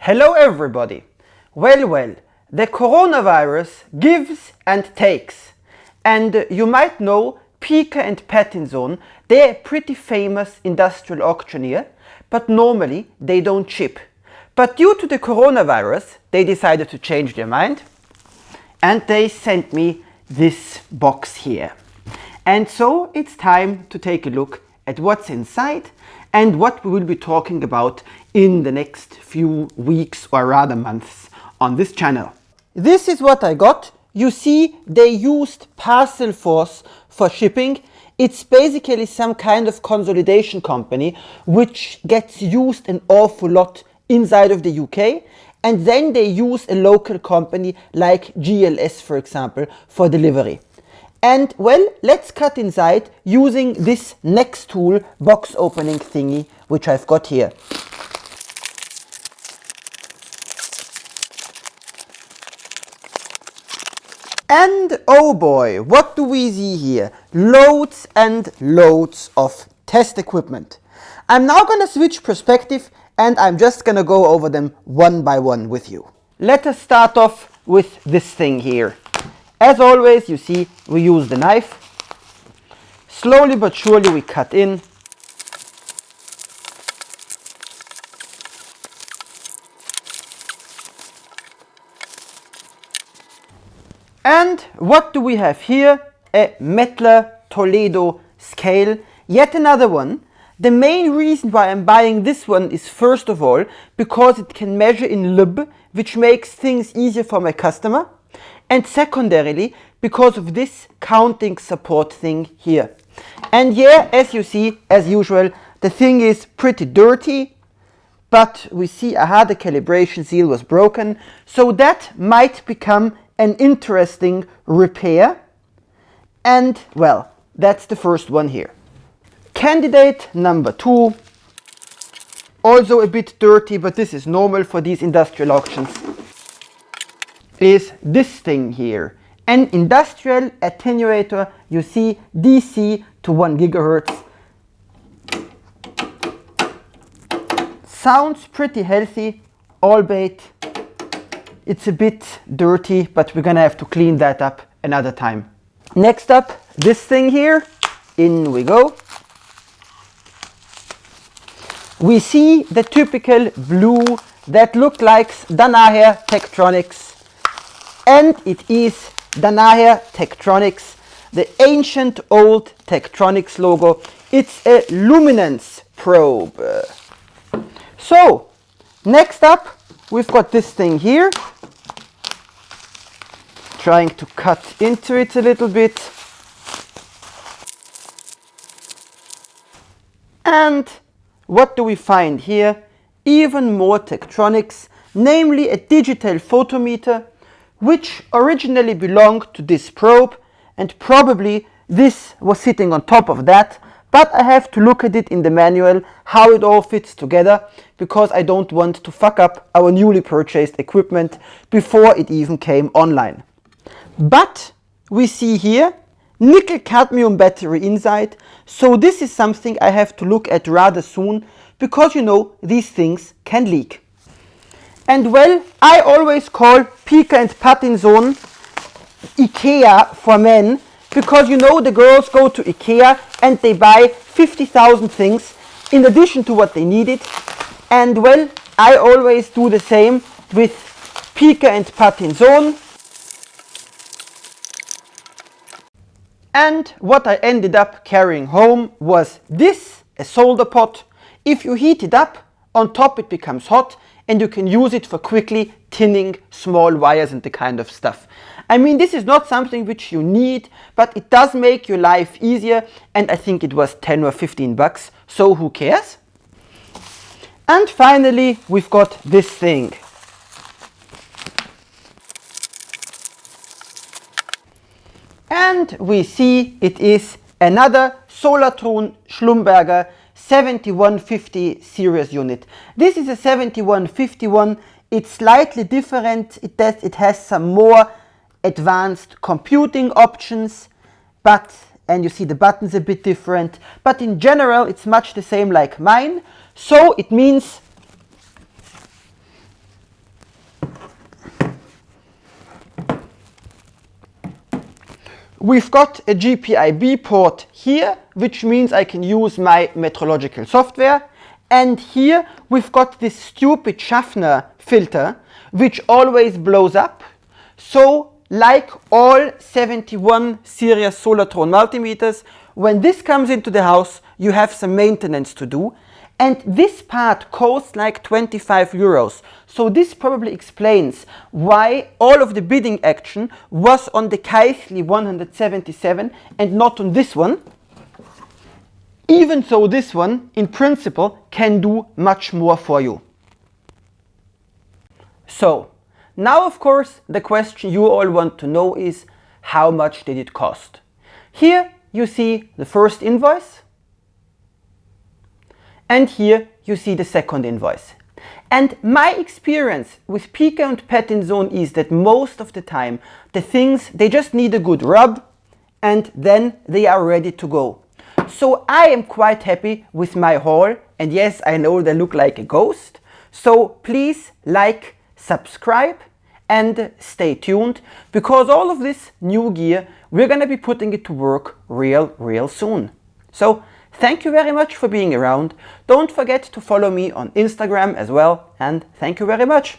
Hello everybody! Well, the coronavirus gives and takes. And you might know Peaker&Pattinson, they're a pretty famous industrial auctioneer, but normally they don't ship. But due to the coronavirus, they decided to change their mind and they sent me this box here. And so it's time to take a look at what's inside and what we will be talking about in the next few weeks or rather months on this channel. This is what I got. You see, they used Parcel Force for shipping. It's basically some kind of consolidation company which gets used an awful lot inside of the UK, and then they use a local company like GLS, for example, for delivery. And well, let's cut inside using this next tool, box opening thingy, which I've got here. And oh boy, what do we see here? Loads and loads of test equipment. I'm now gonna switch perspective and I'm just gonna go over them one by one with you. Let us start off with this thing here. As always, you see, we use the knife. Slowly but surely we cut in. And what do we have here? A Mettler Toledo scale, yet another one. The main reason why I'm buying this one is first of all because it can measure in lb, which makes things easier for my customer. And secondarily, because of this counting support thing here. And yeah, as you see, as usual, the thing is pretty dirty, but we see, the calibration seal was broken, so that might become an interesting repair. And well, that's the first one here. Candidate number 2, also a bit dirty, but this is normal for these industrial auctions, is this thing here. An industrial attenuator, you see, DC to 1 gigahertz. Sounds pretty healthy, albeit it's a bit dirty, but we're gonna have to clean that up another time. Next up, this thing here, in we go. We see the typical blue that looked like Danaher Tektronix. And it is Danaher Tektronix, the ancient old Tektronix logo. It's a Luminance probe. So, next up, we've got this thing here. Trying to cut into it a little bit. And what do we find here? Even more Tektronix, namely a digital photometer, which originally belonged to this probe, and probably this was sitting on top of that, but I have to look at it in the manual how it all fits together, because I don't want to fuck up our newly purchased equipment before it even came online. But we see here nickel cadmium battery inside, so this is something I have to look at rather soon, because you know these things can leak. And well, I always call Peaker&Pattinson IKEA for men, because you know the girls go to IKEA and they buy 50,000 things in addition to what they needed. And well, I always do the same with Peaker&Pattinson. And what I ended up carrying home was this, a solder pot. If you heat it up, on top it becomes hot, and you can use it for quickly tinning small wires and the kind of stuff. I mean, this is not something which you need, but it does make your life easier, and I think it was 10 or 15 bucks, so who cares? And finally, we've got this thing. And we see it is another Solartron Schlumberger 7150 series unit. This is a 7151. It's slightly different. It has some more advanced computing options, and you see the buttons a bit different, but in general it's much the same like mine. So it means We've got a GPIB port here, which means I can use my metrological software. And here we've got this stupid Schaffner filter, which always blows up. So, like all 71 series Solartron multimeters, when this comes into the house, you have some maintenance to do. And this part costs like 25 euros. So this probably explains why all of the bidding action was on the Keithley 177 and not on this one. Even though this one, in principle, can do much more for you. So, now of course the question you all want to know is, how much did it cost? Here you see the first invoice. And here you see the second invoice. And my experience with Peaker&Pattinson is that most of the time the things, they just need a good rub and then they are ready to go. So I am quite happy with my haul, and yes, I know they look like a ghost. So please like, subscribe and stay tuned, because all of this new gear, we're gonna be putting it to work real soon. So thank you very much for being around. Don't forget to follow me on Instagram as well, and thank you very much.